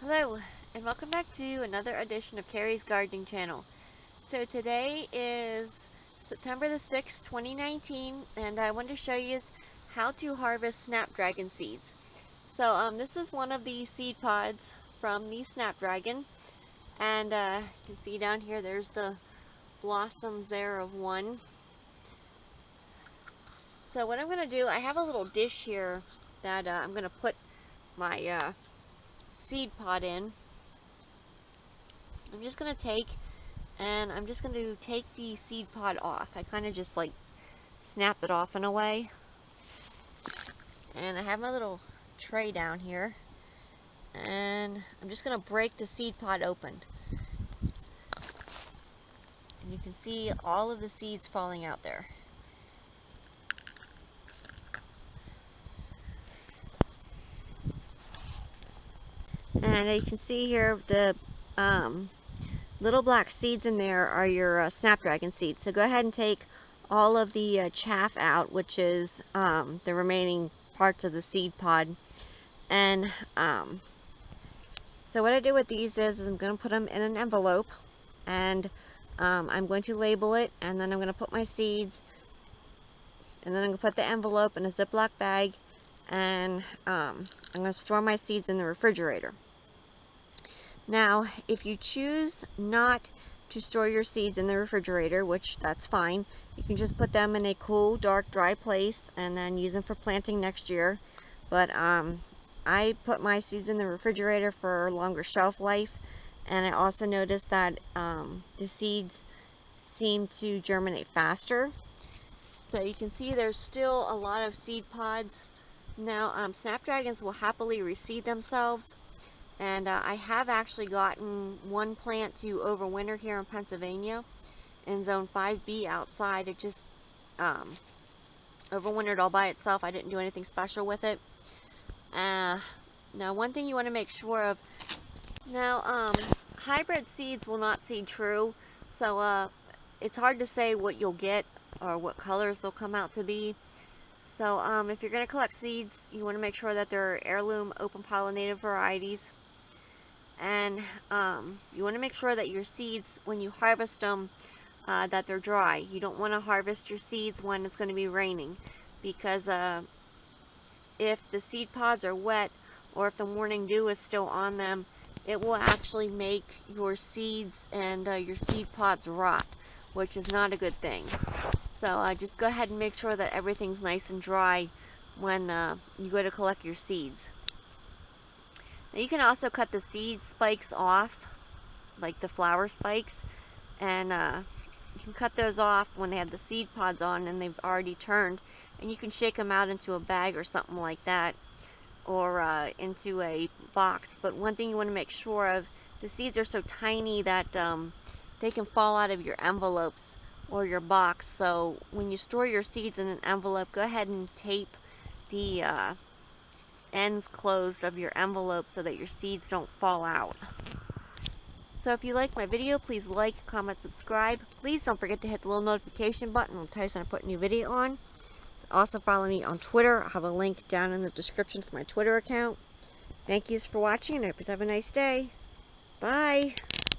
Hello, and welcome back to another edition of Carrie's Gardening Channel. So today is September the 6th, 2019, and I want to show you how to harvest snapdragon seeds. So this is one of the seed pods from the snapdragon, and you can see down here there's the blossoms there of one. So what I'm going to do, I have a little dish here that I'm going to put my seed pod in. I'm just going to take the seed pod off. I kind of just like snap it off in a way. And I have my little tray down here. And I'm just going to break the seed pod open. And you can see all of the seeds falling out there. And you can see here the little black seeds in there are your snapdragon seeds. So go ahead and take all of the chaff out, which is the remaining parts of the seed pod. And so what I do with these is I'm going to put them in an envelope, and I'm going to label it, and then I'm going to put my seeds, and then I'm going to put the envelope in a Ziploc bag, and I'm going to store my seeds in the refrigerator. Now, if you choose not to store your seeds in the refrigerator, which that's fine, you can just put them in a cool, dark, dry place and then use them for planting next year. But I put my seeds in the refrigerator for longer shelf life, and I also noticed that the seeds seem to germinate faster. So you can see there's still a lot of seed pods. Now, snapdragons will happily reseed themselves. And I have actually gotten one plant to overwinter here in Pennsylvania in zone 5B outside. It just overwintered all by itself. I didn't do anything special with it. Now, one thing you want to make sure of, hybrid seeds will not seed true, so it's hard to say what you'll get or what colors they'll come out to be. So if you're going to collect seeds, you want to make sure that they're heirloom open pollinated varieties. And you want to make sure that your seeds, when you harvest them, that they're dry. You don't want to harvest your seeds when it's going to be raining, because if the seed pods are wet, or if the morning dew is still on them, it will actually make your seeds and your seed pods rot, which is not a good thing. So just go ahead and make sure that everything's nice and dry when you go to collect your seeds. Now you can also cut the seed spikes off, like the flower spikes, and you can cut those off when they have the seed pods on and they've already turned, and you can shake them out into a bag or something like that, or into a box. But one thing you want to make sure of, the seeds are so tiny that they can fall out of your envelopes or your box. So when you store your seeds in an envelope, go ahead and tape the ends closed of your envelope so that your seeds don't fall out. So if you like my video, please like, comment, subscribe. Please don't forget to hit the little notification button. It'll tell you when I put a new video on. Also follow me on Twitter. I'll have a link down in the description for my Twitter account. Thank you for watching, and I hope you have a nice day. Bye.